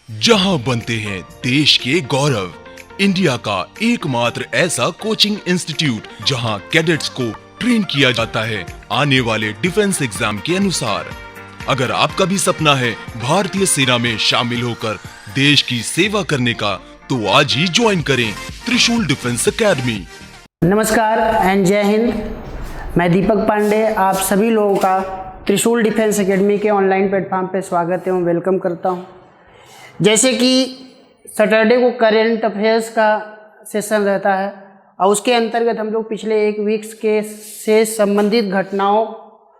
जहां बनते हैं देश के गौरव, इंडिया का एकमात्र ऐसा कोचिंग इंस्टीट्यूट जहां कैडेट्स को ट्रेन किया जाता है आने वाले डिफेंस एग्जाम के अनुसार। अगर आपका भी सपना है भारतीय सेना में शामिल होकर देश की सेवा करने का, तो आज ही ज्वाइन करें त्रिशूल डिफेंस एकेडमी। नमस्कार एंड जय हिंद। मैं दीपक पांडे आप सभी लोगों का त्रिशूल डिफेंस एकेडमी के ऑनलाइन प्लेटफॉर्म पे स्वागत एवं वेलकम करता हूं। जैसे कि सैटरडे को करेंट अफेयर्स का सेशन रहता है और उसके अंतर्गत हम लोग पिछले एक वीक्स के से संबंधित घटनाओं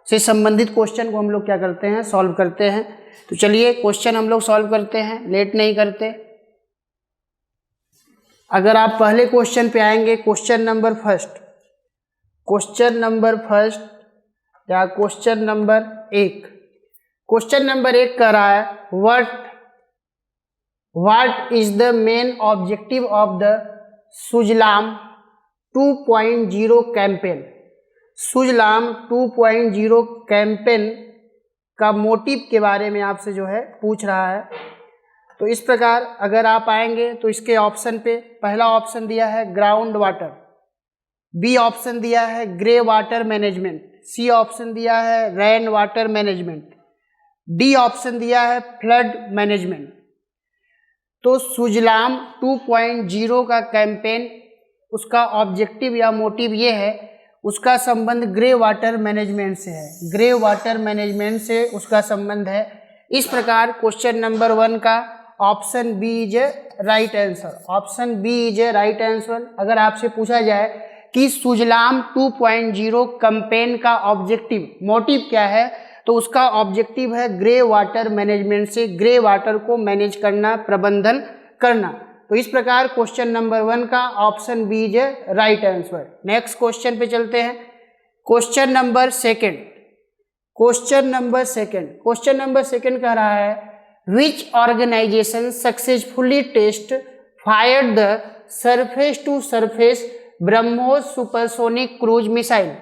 से संबंधित क्वेश्चन को हम लोग क्या करते हैं, सॉल्व करते हैं। तो चलिए क्वेश्चन हम लोग सॉल्व करते हैं, लेट नहीं करते। अगर आप पहले क्वेश्चन पे आएंगे, क्वेश्चन नंबर फर्स्ट या क्वेश्चन नंबर एक कह रहा है what is the main objective of the Sujalam 2.0 campaign. Sujalam 2.0 campaign का मोटिव के बारे में आपसे जो है पूछ रहा है। तो इस प्रकार अगर आप आएंगे तो इसके ऑप्शन पे पहला ऑप्शन दिया है ग्राउंड वाटर, बी ऑप्शन दिया है grey water management, C option दिया है rain water management, D option दिया है फ्लड मैनेजमेंट। तो सुजलाम 2.0 का कैंपेन, उसका ऑब्जेक्टिव या मोटिव ये है, उसका संबंध ग्रे वाटर मैनेजमेंट से है। ग्रे वाटर मैनेजमेंट से उसका संबंध है। इस प्रकार क्वेश्चन नंबर 1 का option B is a right answer. Option B is a right answer. अगर आपसे पूछा जाए कि सुजलाम 2.0 कैंपेन का ऑब्जेक्टिव मोटिव क्या है, तो उसका ऑब्जेक्टिव है ग्रे वाटर मैनेजमेंट से ग्रे वाटर को मैनेज करना, प्रबंधन करना। तो इस प्रकार क्वेश्चन नंबर 1 का option B is a right answer. Next question पे चलते हैं। क्वेश्चन नंबर सेकंड कह रहा है which organisation successfully test fired the surface to surface BrahMos supersonic cruise missile.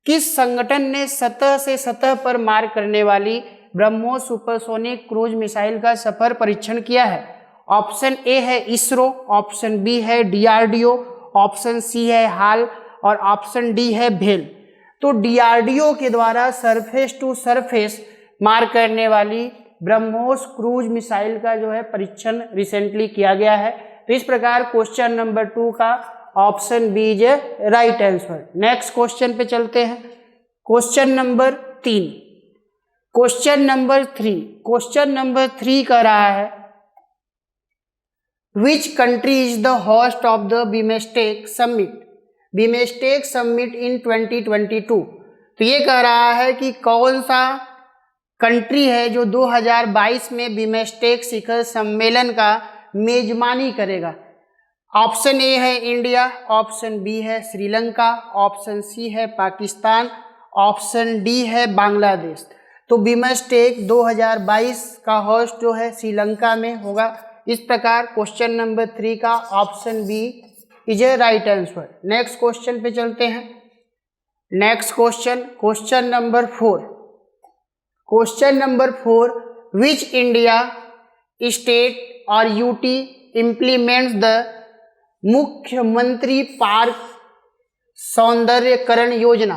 किस संगठन ने सतह से सतह पर मार करने वाली ब्रह्मोस सुपरसोनिक क्रूज मिसाइल का सफल परीक्षण किया है? ऑप्शन ए है इसरो, ऑप्शन बी है डीआरडीओ, ऑप्शन सी है हाल और ऑप्शन डी है भेल। तो डीआरडीओ के द्वारा सरफेस टू सरफेस मार करने वाली ब्रह्मोस क्रूज मिसाइल का जो है परीक्षण रिसेंटली किया गया है। तो इस प्रकार क्वेश्चन नंबर 2 का option B is right answer. Next question पे चलते हैं। क्वेश्चन नंबर 3 कह रहा है which country is the host of the BIMSTEC summit in 2022। तो ये कह रहा है कि कौन सा कंट्री है जो 2022 में बीमेस्टेक शिखर सम्मेलन का मेजबानी करेगा। ऑप्शन ए है इंडिया, ऑप्शन बी है श्रीलंका, ऑप्शन सी है पाकिस्तान, ऑप्शन डी है बांग्लादेश। तो बीमेस्टेक 2022 का होस्ट जो है श्रीलंका में होगा। इस प्रकार क्वेश्चन नंबर 3 का option B is a right answer. Next question पे चलते हैं। Next question number 4 which India state और UT implements the Mukhyamantri park Saundaryakaran Yojana.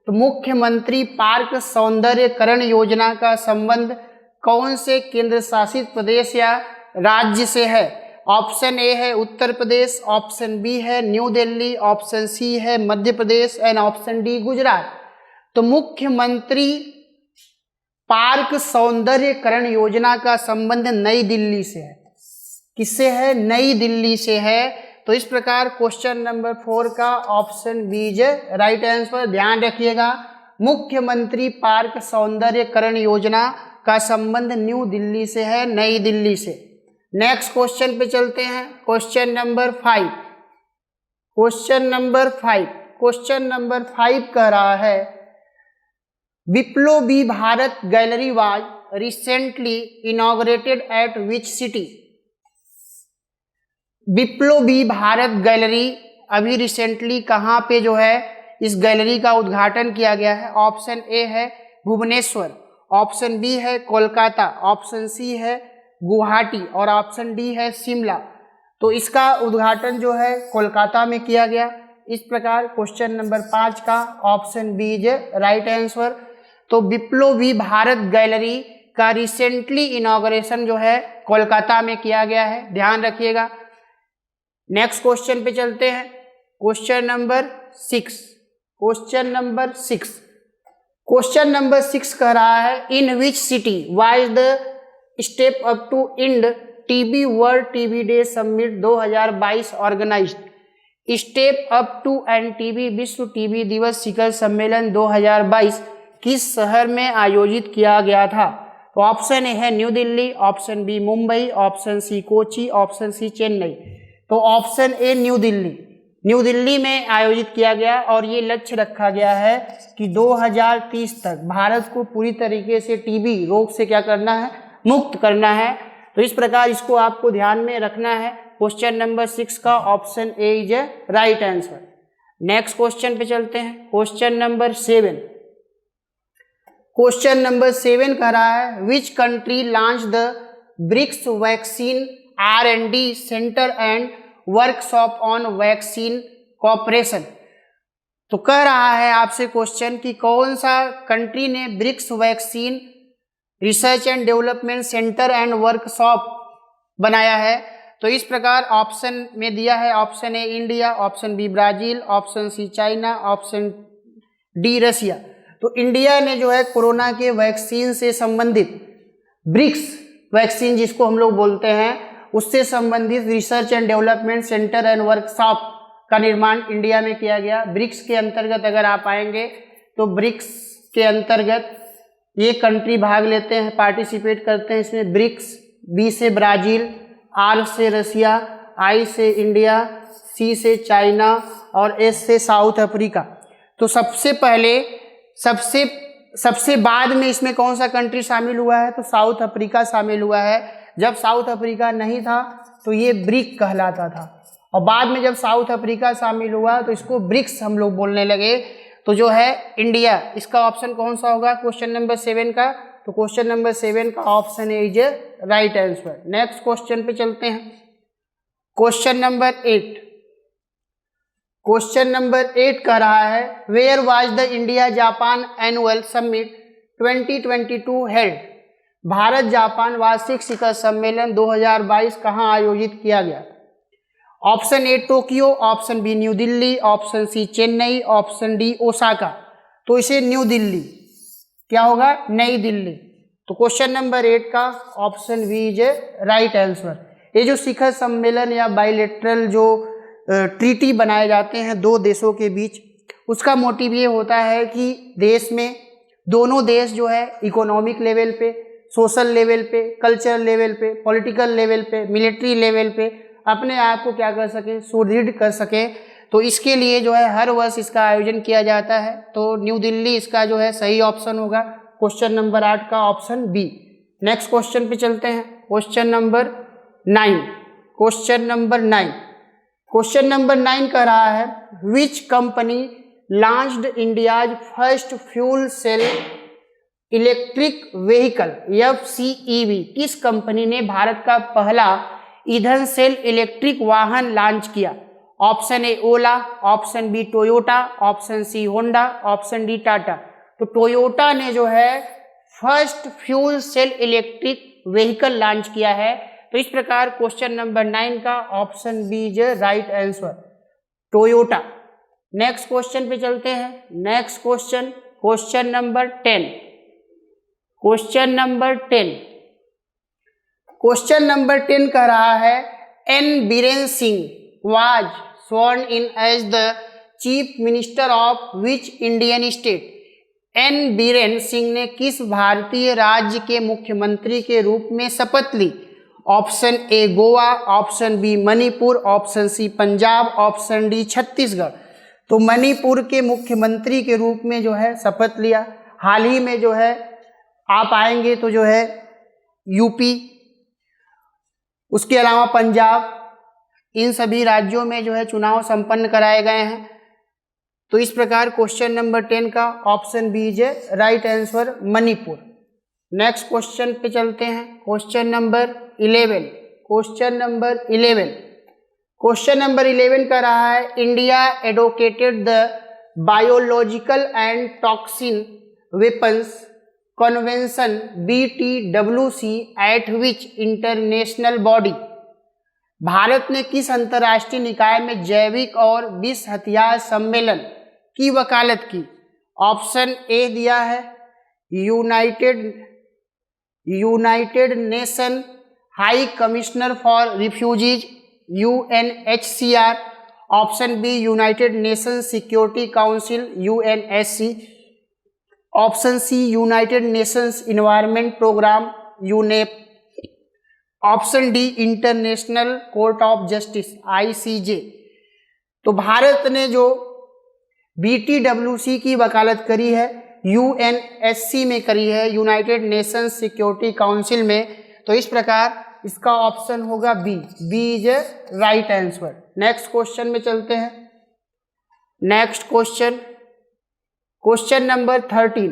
तो मुख्यमंत्री पार्क सौंदर्यकरण योजना का संबंध कौन से केंद्र शासित प्रदेश या राज्य से है? ऑप्शन ए है उत्तर प्रदेश, ऑप्शन बी है न्यू दिल्ली, ऑप्शन सी है Madhya Pradesh and option D Gujarat. तो मुख्यमंत्री पार्क सौंदर्यकरण योजना का संबंध नई दिल्ली से है। किससे है? नई दिल्ली से है। तो इस प्रकार क्वेश्चन नंबर 4 का option B is right answer. ध्यान रखिएगा, मुख्यमंत्री पार्क सौंदर्यकरण योजना का संबंध न्यू दिल्ली से है, नई दिल्ली से। नेक्स्ट क्वेश्चन पे चलते हैं। क्वेश्चन नंबर 5 कह रहा है Biplobi Bharat gallery was recently inaugurated eight which city. Biplobi Bharat gallery अभी रिसेंटली कहाँ पे जो है इस गैलरी का उद्घाटन किया गया है? ऑप्शन ए है भुवनेश्वर, ऑप्शन बी है कोलकाता, ऑप्शन सी है गुवाहाटी और ऑप्शन डी है शिमला। तो इसका उद्घाटन जो है कोलकाता में किया गया। इस प्रकार क्वेश्चन नंबर 5 का option B is right answer. तो विप्लवी भारत गैलरी का रिसेंटली इनॉग्रेशन जो है कोलकाता में किया गया है, ध्यान रखिएगा। नेक्स्ट क्वेश्चन पे चलते हैं। Question number 6। क्वेश्चन नंबर 6 कह रहा है in which city was the step up to end TB world TB day summit 2022 organised. Step up to end TB विश्व टीबी दिवस शिखर सम्मेलन 2022 किस शहर में आयोजित किया गया था? तो ऑप्शन ए है New Delhi, option B Mumbai, option C Kochi, option C Chennai. तो ऑप्शन ए न्यू दिल्ली में आयोजित किया गया और ये लक्ष्य रखा गया है कि 2030 तक भारत को पूरी तरीके से टीबी रोग से क्या करना है, मुक्त करना है। तो इस प्रकार इसको आपको ध्यान में रखना है। क्वेश्चन नंबर 6 का option A is a right answer. Next question पे चलते हैं। क्वेश्चन नंबर 7 कह रहा है which country launch the BRICS vaccine R&D centre and workshop on vaccine cooperation. तो कह रहा है आपसे क्वेश्चन कि कौन सा कंट्री ने BRICS vaccine research and development centre and workshop बनाया है? तो इस प्रकार ऑप्शन में दिया है option A India, option B Brazil, option C China, option D Russia. तो इंडिया ने जो है कोरोना के वैक्सीन से संबंधित ब्रिक्स वैक्सीन जिसको हम लोग बोलते हैं उससे संबंधित research and development centre and workshop का निर्माण इंडिया में किया गया। ब्रिक्स के अंतर्गत अगर आप आएंगे तो ब्रिक्स के अंतर्गत ये कंट्री भाग लेते हैं, पार्टिसिपेट करते हैं इसमें। ब्रिक्स बी से ब्राज़ील, आर से रसिया, आई से इंडिया, सी से चाइना और एस से साउथ अफ्रीका। तो सबसे बाद में इसमें कौन सा कंट्री शामिल हुआ है? तो साउथ अफ्रीका शामिल हुआ है। जब साउथ अफ्रीका नहीं था तो ये ब्रिक कहलाता था और बाद में जब साउथ अफ्रीका शामिल हुआ तो इसको ब्रिक्स हम लोग बोलने लगे। तो जो है इंडिया, इसका ऑप्शन कौन सा होगा क्वेश्चन नंबर 7 का? तो क्वेश्चन नंबर 7 का option A is right answer. Next question पे चलते हैं। क्वेश्चन नंबर 8 कह रहा है where was the India Japan annual summit 2022 held? Bharat Japan वार्षिक शिखर सम्मेलन 2022 कहाँ आयोजित किया गया? Option A Tokyo, option B New Delhi, option C Chennai, option D Osaka. तो इसे न्यू दिल्ली, क्या होगा? नई दिल्ली। तो क्वेश्चन नंबर 8 का option B is right answer. ये जो शिखर सम्मेलन या बाइलेटरल जो ट्रीटी बनाए जाते हैं दो देशों के बीच, उसका मोटिव ये होता है कि देश में दोनों देश जो है इकोनॉमिक लेवल पे, सोशल लेवल पे, कल्चरल लेवल पे, पॉलिटिकल लेवल पे, मिलिट्री लेवल पे अपने आप को क्या कर सके, सुदृढ़ कर सके। तो इसके लिए जो है हर वर्ष इसका आयोजन किया जाता है। तो न्यू दिल्ली इसका जो है सही ऑप्शन होगा क्वेश्चन नंबर 8 का ऑप्शन बी। नेक्स्ट क्वेश्चन पे चलते हैं। क्वेश्चन नंबर 9 कह रहा है which company launched India's first fuel cell electric vehicle FCEV? किस कंपनी ने भारत का पहला ईंधन सेल इलेक्ट्रिक वाहन लॉन्च किया? Option A Ola, option B Toyota, option C Honda, option D Tata. तो टोयोटा ने जो है first fuel cell electric vehicle launch किया है। तो इस प्रकार क्वेश्चन नंबर 9 का option B is right answer, Toyota. Next question पे चलते हैं। Next question number 10। Question number 10 कह रहा है N Biren Singh was sworn in as the chief minister of which Indian state? N Biren Singh ने किस भारतीय राज्य के मुख्यमंत्री के रूप में शपथ ली? Option A Goa, option B Manipur, option C Punjab, option D Chhattisgarh. तो मणिपुर के मुख्यमंत्री के रूप में जो है शपथ लिया। हाल ही में जो है आप आएंगे तो जो है यूपी, उसके अलावा पंजाब, इन सभी राज्यों में जो है चुनाव संपन्न कराए गए हैं। तो इस प्रकार क्वेश्चन नंबर 10 का option B is right answer, Manipur. Next question पे चलते हैं। Question number 11। क्वेश्चन नंबर 11 का रहा है, India advocated the biological and toxin weapons convention BTWC eight which international body. Bharat ने किस अंतर्राष्ट्रीय निकाय में जैविक और विष हथियार सम्मेलन की वकालत की? ऑप्शन ए दिया है United Nation High Commissioner for Refugees UNHCR, option B United Nation Security Council UNSC, option C United Nations environment programme UNEP, option D International Court of Justice ICJ। तो भारत ने जो BTWC की वकालत करी है UNSC में करी है, यूनाइटेड नेशंस सिक्योरिटी काउंसिल में, तो इस प्रकार इसका ऑप्शन होगा B is right answer. Next question में चलते हैं। Next question number 13।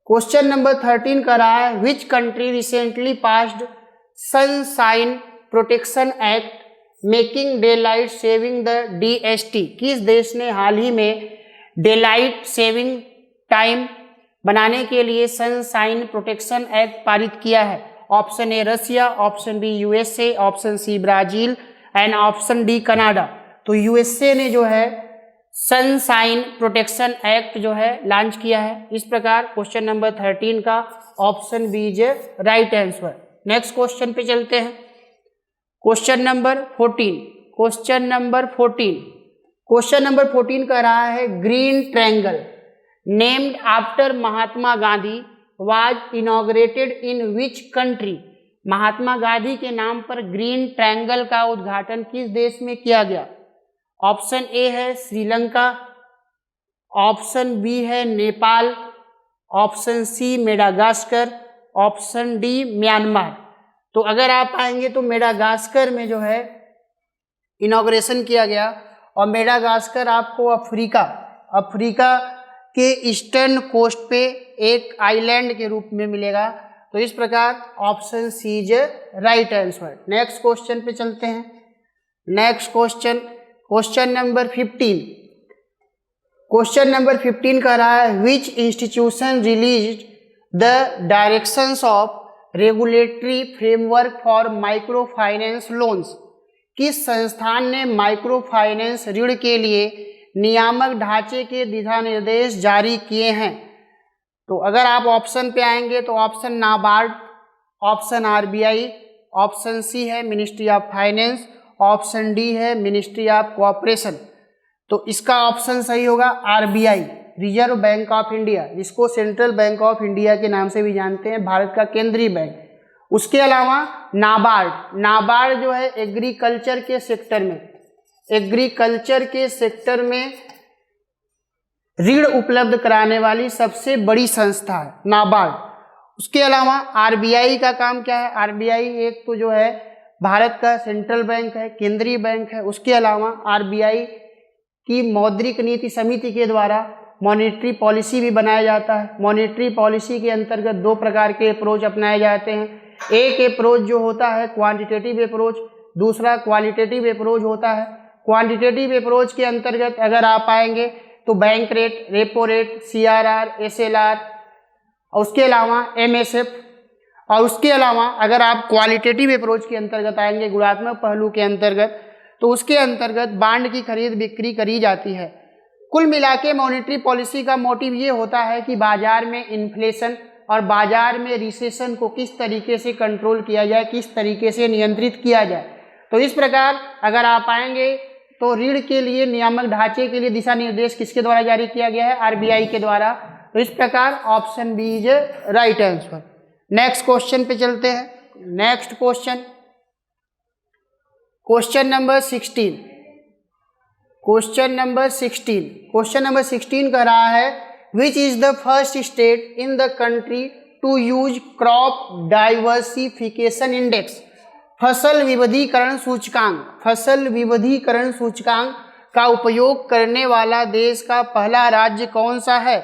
Question number 13 का रहा है, which country recently passed sunshine protection act making daylight saving the DST। किस देश ने हाल ही में डे लाइट सेविंग टाइम बनाने के लिए सनशाइन प्रोटेक्शन एक्ट पारित किया है? Option A Russia, option B USA, option C Brazil and option D Canada. तो USA ने जो है सनशाइन प्रोटेक्शन एक्ट जो है लॉन्च किया है। इस प्रकार क्वेश्चन नंबर 13 का option B is right answer. Next question पे चलते हैं। Question number 14। क्वेश्चन नंबर 14 का रहा है, green triangle named after Mahatma Gandhi was inaugurated in which country. Mahatma Gandhi के नाम पर ग्रीन ट्रायंगल का उद्घाटन किस देश में किया गया? ऑप्शन ए है श्रीलंका, ऑप्शन बी है Nepal, option C Madagascar, option D Myanmar. तो अगर आप आएंगे तो मेडागास्कर में जो है इनॉग्रेशन किया गया, और मेडागास्कर आपको अफ्रीका के ईस्टर्न कोस्ट पे एक आइलैंड के रूप में मिलेगा। तो इस प्रकार option C is right answer. Next question पे चलते हैं। Next question number 15। Question number 15 का रहा है, which institution released the directions of regulatory framework for microfinance loans. किस संस्थान ने माइक्रो फाइनेंस ऋण के लिए नियामक ढांचे के दिशा निर्देश जारी किए हैं? तो अगर आप ऑप्शन पे आएंगे तो option NABARD, option RBI, option C है ministry of finance, option D है मिनिस्ट्री ऑफ कोऑपरेशन। तो इसका ऑप्शन सही होगा RBI, reserve bank of India, जिसको सेंट्रल बैंक ऑफ इंडिया के नाम से भी जानते हैं, भारत का केंद्रीय बैंक। उसके अलावा नाबार्ड जो है एग्रीकल्चर के सेक्टर में ऋण उपलब्ध कराने वाली सबसे बड़ी संस्था है नाबार्ड। उसके अलावा RBI का काम क्या है? RBI एक तो जो है भारत का सेंट्रल बैंक है, केंद्रीय बैंक है। उसके अलावा RBI की मौद्रिक नीति समिति के द्वारा मॉनेटरी पॉलिसी भी बनाया जाता है। मॉनेटरी पॉलिसी के अंतर्गत दो प्रकार के अप्रोच अपनाए जाते हैं। एक अप्रोच जो होता है क्वांटिटेटिव अप्रोच, दूसरा क्वालिटेटिव अप्रोच होता है। क्वांटिटेटिव अप्रोच के अंतर्गत अगर आप आएंगे तो bank rate, repo rate, CRR, SLR और उसके अलावा MSF, और उसके अलावा अगर आप क्वालिटेटिव अप्रोच के अंतर्गत आएंगे, गुणात्मक पहलू के अंतर्गत, तो उसके अंतर्गत बांड की खरीद बिक्री करी जाती है। कुल मिला के मॉनेटरी पॉलिसी का मोटिव ये होता है कि बाजार में इन्फ्लेशन और बाजार में रिसेशन को किस तरीके से कंट्रोल किया जाए, किस तरीके से नियंत्रित किया जाए। तो इस प्रकार अगर आप आएंगे तो ऋण के लिए नियामक ढांचे के लिए दिशा निर्देश किसके द्वारा जारी किया गया है? RBI के द्वारा। तो इस प्रकार option B is right answer. Next question पे चलते हैं। Next question number 16। Question number 16 का रहा है, which is the first state in the country to use crop diversification index. फसल विविधीकरण सूचकांक का उपयोग करने वाला देश का पहला राज्य कौन सा है?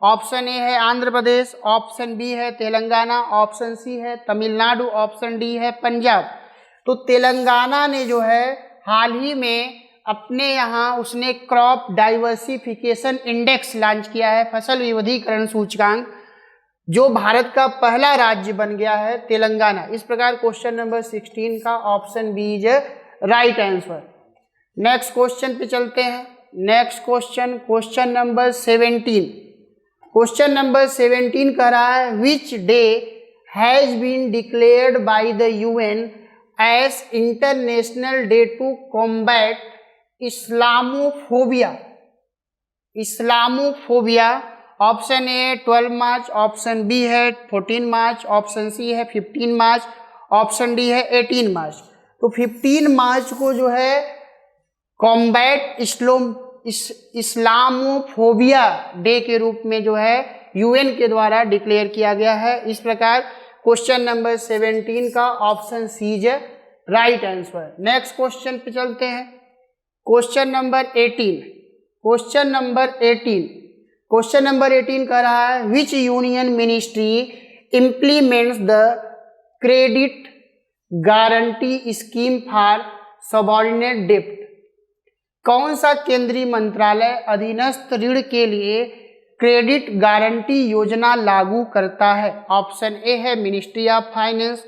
ऑप्शन ए है आंध्र प्रदेश, ऑप्शन बी है तेलंगाना, ऑप्शन सी है तमिलनाडु, ऑप्शन डी है पंजाब। तो तेलंगाना ने जो है हाल ही में अपने यहाँ उसने क्रॉप डाइवर्सिफिकेशन इंडेक्स लॉन्च किया है, फसल विविधीकरण सूचकांक, जो भारत का पहला राज्य बन गया है तेलंगाना। इस प्रकार क्वेश्चन नंबर 16 का option B is right answer. Next question पे चलते हैं। Next question, question number 17। Question number 17 कह रहा है which day has been declared by the UN as international day to combat Islamophobia. Islamophobia, option A 12 March, option B है 14 मार्च, option C है 15 मार्च, option D है 18 मार्च। तो 15 मार्च को जो है कॉम्बैट इस्लामोफोबिया डे के रूप में जो है यूएन के द्वारा डिक्लेयर किया गया है। इस प्रकार क्वेश्चन नंबर 17 का option C is right answer. Next question पे चलते हैं। Question number 18। Question number 18। Question number 18 कह रहा है which union ministry implements the credit guarantee scheme for subordinate डेब्ट। कौन सा केंद्रीय मंत्रालय अधीनस्थ ऋण के लिए क्रेडिट गारंटी योजना लागू करता है? ऑप्शन ए है ministry of finance,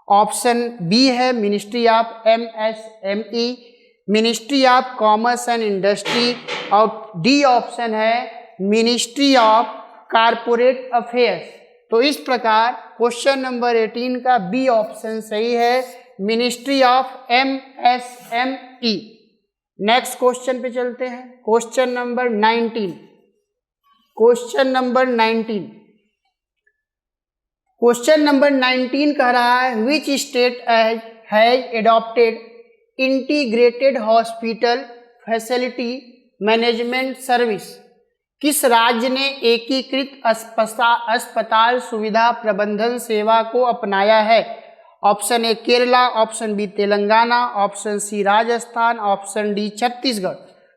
option B है ministry of MSME, ministry of commerce and industry, और डी ऑप्शन है मिनिस्ट्री ऑफ कारपोरेट अफेयर्स। तो इस प्रकार क्वेश्चन नंबर 18 का बी ऑप्शन सही है, ministry of MSME. Next question पे चलते हैं। Question number 19। Question number 19। Question number 19 कह रहा है which state has adopted integrated hospital facility management service. किस राज्य ने एकीकृत अस्पताल सुविधा प्रबंधन सेवा को अपनाया है? Option A Kerala, option B Telangana, option C Rajasthan, option D Chhattisgarh.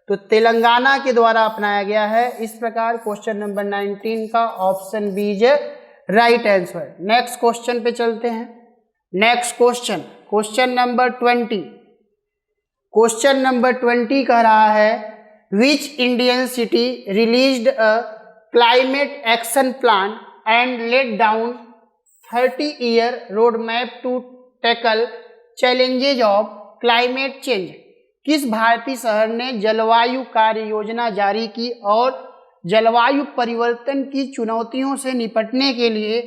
तो तेलंगाना के द्वारा अपनाया गया है। इस प्रकार क्वेश्चन नंबर 19 का option B is right answer. Next question पे चलते हैं। Next question, question number 20। Question number 20 कह रहा है which Indian city released a climate action plan and laid down 30-year roadmap to tackle challenges of climate change। किस भारतीय शहर ने जलवायु कार्य योजना जारी की और जलवायु परिवर्तन की चुनौतियों से निपटने के लिए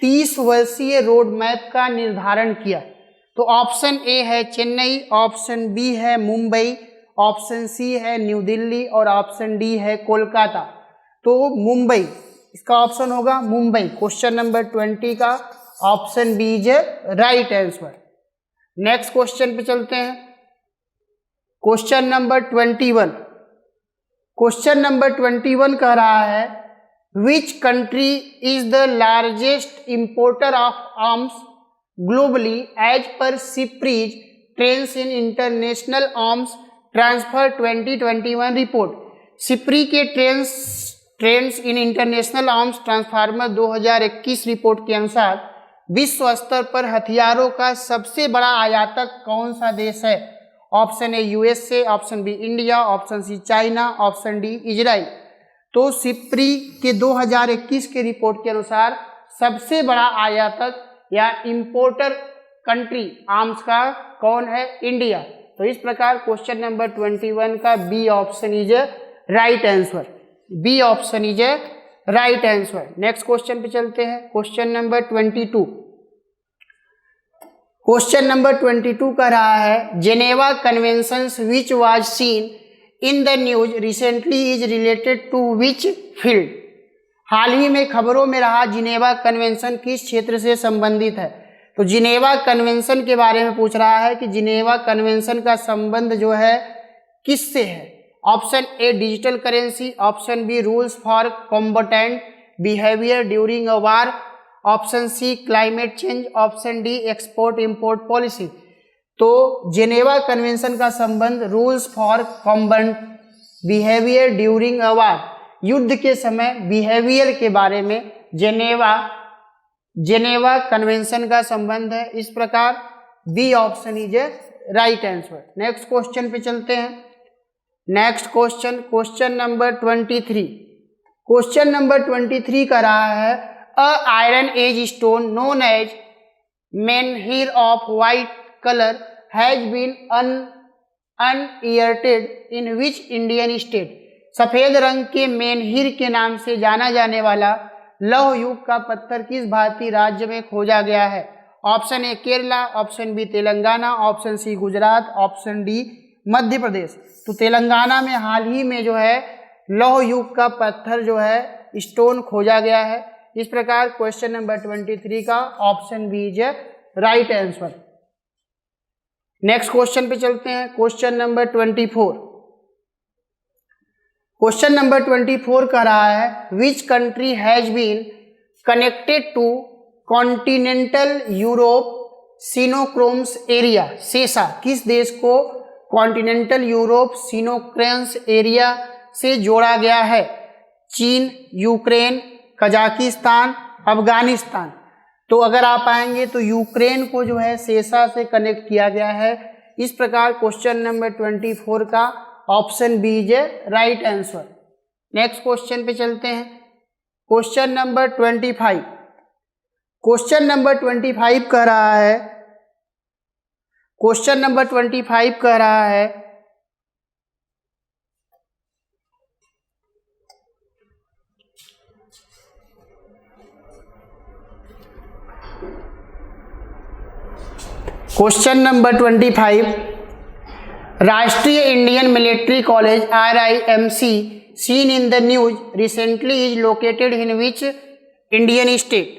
30 वर्षीय रोड मैप का निर्धारण किया? तो ऑप्शन ए है चेन्नई, ऑप्शन बी है मुंबई, ऑप्शन सी है न्यू दिल्ली और ऑप्शन डी है कोलकाता। तो मुंबई इसका ऑप्शन होगा, मुंबई। क्वेश्चन नंबर 20 का option B is right answer. Next question पे चलते हैं। Question number 21। क्वेश्चन नंबर 21 कह रहा है which country is the largest importer of arms globally as per SIPRI's trends in international arms transfer 2021 report. SIPRI के trends in international arms transformer 2021 report के अनुसार विश्व स्तर पर हथियारों का सबसे बड़ा आयातक कौन सा देश है? Option A USA, option B India, option C China, option D Israel. तो सिप्री के 2021 के रिपोर्ट के अनुसार सबसे बड़ा आयातक या इंपोर्टर कंट्री आर्म्स का कौन है? इंडिया। तो इस प्रकार क्वेश्चन नंबर 21 का B option is right answer. B option is right answer. Next question पे चलते हैं। Question number 22। क्वेश्चन नंबर 22 का रहा है Geneva conventions which was seen in the news recently is related to which field. हाल ही में खबरों में रहा जिनेवा कन्वेंशन किस क्षेत्र से संबंधित है? तो जिनेवा कन्वेंशन के बारे में पूछ रहा है कि जिनेवा कन्वेंशन का संबंध जो है किससे है? Option A digital currency, option B rules for combatant behaviour during a war, option C climate change, option D export import policy. तो जेनेवा कन्वेंशन का संबंध rules for combatant behaviour during a war युद्ध के समय behaviour के बारे में Geneva convention का संबंध है। इस प्रकार B option is a right answer. Next question पे चलते हैं। Next question number 23। Question number 23 का रहा है a iron age stone known as menhir of white color has been unearthed in which Indian state? सफेद रंग के मेनहिर के नाम से जाना जाने वाला लौह युग का पत्थर किस भारतीय राज्य में खोजा गया है? Option A Kerala, option B Telangana, option C Gujarat, option D Madhya Pradesh. तो तेलंगाना में हाल ही में जो है लौह युग का पत्थर जो है स्टोन खोजा गया है। इस प्रकार क्वेश्चन नंबर 23 का option B is right answer. Next question पे चलते हैं। Question number 24। क्वेश्चन नंबर 24 का रहा है which country has been connected to continental Europe synchronous area? सेसा किस देश को कॉन्टिनेंटल यूरोप सिनोक्रेंस एरिया से जोड़ा गया है? चीन, यूक्रेन, कजाकिस्तान, अफगानिस्तान। तो अगर आप आएंगे तो यूक्रेन को जो है सेसा से कनेक्ट किया गया है। इस प्रकार क्वेश्चन नंबर 24 का option B is right answer. Next question पे चलते हैं। Question number 25। क्वेश्चन नंबर 25 कह रहा है क्वेश्चन नंबर 25 कह रहा है question number 25 Rashtriya Indian military college RIMC seen in the news recently is located in which Indian state?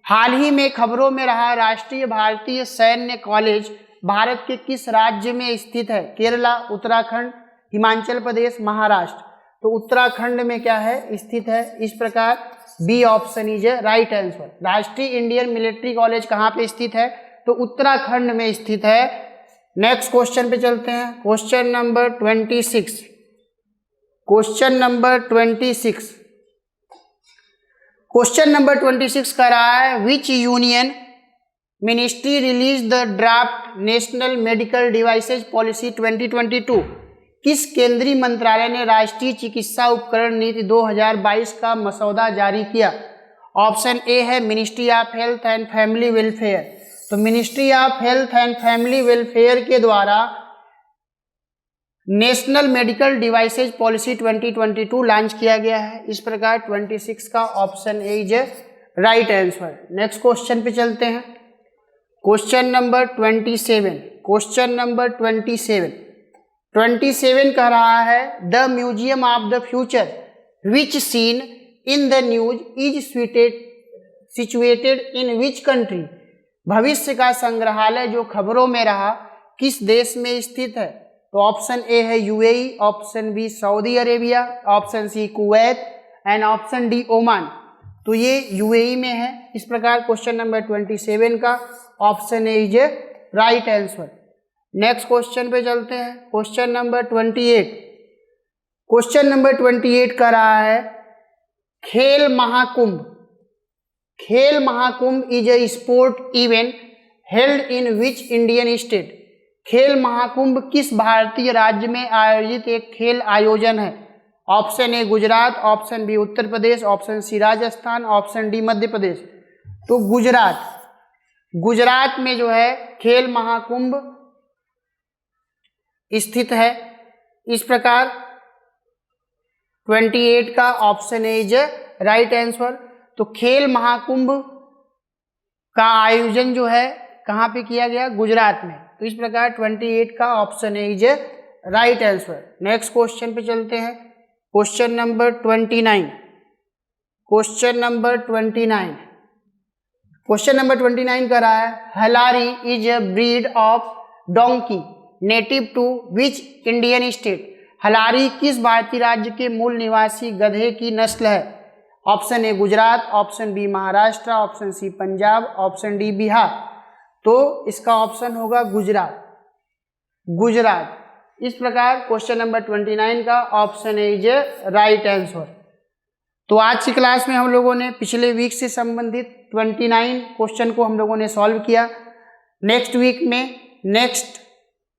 हाल ही में खबरों में रहा राष्ट्रीय भारतीय सैन्य कॉलेज भारत के किस राज्य में स्थित है? केरला, उत्तराखंड, हिमाचल प्रदेश, महाराष्ट्र। तो उत्तराखंड में क्या है स्थित है। इस प्रकार B option is right answer. राष्ट्रीय इंडियन मिलिट्री कॉलेज कहाँ पे स्थित है? तो उत्तराखंड में स्थित है। नेक्स्ट क्वेश्चन पे चलते हैं। Question number 26। Question number 26। Question number 26 का रहा है which union ministry release the draft national medical devices policy 2022? किस केंद्रीय मंत्रालय ने राष्ट्रीय चिकित्सा उपकरण नीति 2022 का मसौदा जारी किया? ऑप्शन ए है ministry of health and family welfare. तो ministry of health and family welfare के द्वारा national medical devices policy 2022 launch किया गया है। इस प्रकार 26 का option A is right answer. Next question पे चलते हैं। Question number 27। क्वेश्चन नंबर 27 कह रहा है the museum of the future which scene in the news is situated in which country? भविष्य का संग्रहालय जो खबरों में रहा किस देश में स्थित है? तो ऑप्शन ए है UAE, option B Saudi Arabia, option C Kuwait and option D Oman. तो ये UAE में है। इस प्रकार क्वेश्चन नंबर 27 का option A is right answer. Next question पे चलते हैं। Question number 28। क्वेश्चन नंबर 28 का रहा है खेल महाकुंभ। खेल Mahakumbh is a sport event held in which Indian state? खेल महाकुंभ किस भारतीय राज्य में आयोजित एक खेल आयोजन है? Option A Gujarat, option B Uttar Pradesh, option C Rajasthan, option D Madhya Pradesh. तो गुजरात में जो है खेल महाकुंभ स्थित है। इस प्रकार 28 का option A is right answer. तो खेल महाकुंभ का आयोजन जो है कहाँ पे किया गया? गुजरात में। तो इस प्रकार 28 का option A is right answer. Next question पे चलते हैं। Question number 29। Question number 29। Question number 29 का रहा है Halari is a breed of donkey native to which Indian state? Halari किस भारतीय राज्य के मूल निवासी गधे की नस्ल है? Option A Gujarat, option B Maharashtra, option C Punjab, option D Bihar. तो इसका ऑप्शन होगा गुजरात। इस प्रकार क्वेश्चन नंबर 29 का option A is right answer. तो आज की क्लास में हम लोगों ने पिछले वीक से संबंधित 29 क्वेश्चन को हम लोगों ने सॉल्व किया। नेक्स्ट वीक में नेक्स्ट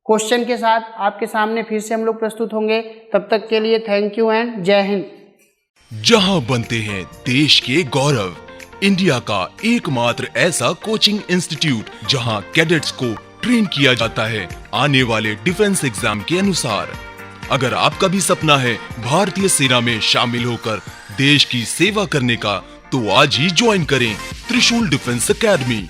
क्वेश्चन के साथ आपके सामने फिर से हम लोग प्रस्तुत होंगे। तब तक के लिए थैंक यू एंड जय हिंद। जहां बनते हैं देश के गौरव, इंडिया का एकमात्र ऐसा कोचिंग इंस्टीट्यूट जहां कैडेट्स को ट्रेन किया जाता है आने वाले डिफेंस एग्जाम के अनुसार। अगर आपका भी सपना है भारतीय सेना में शामिल होकर देश की सेवा करने का, तो आज ही ज्वाइन करें त्रिशूल डिफेंस एकेडमी।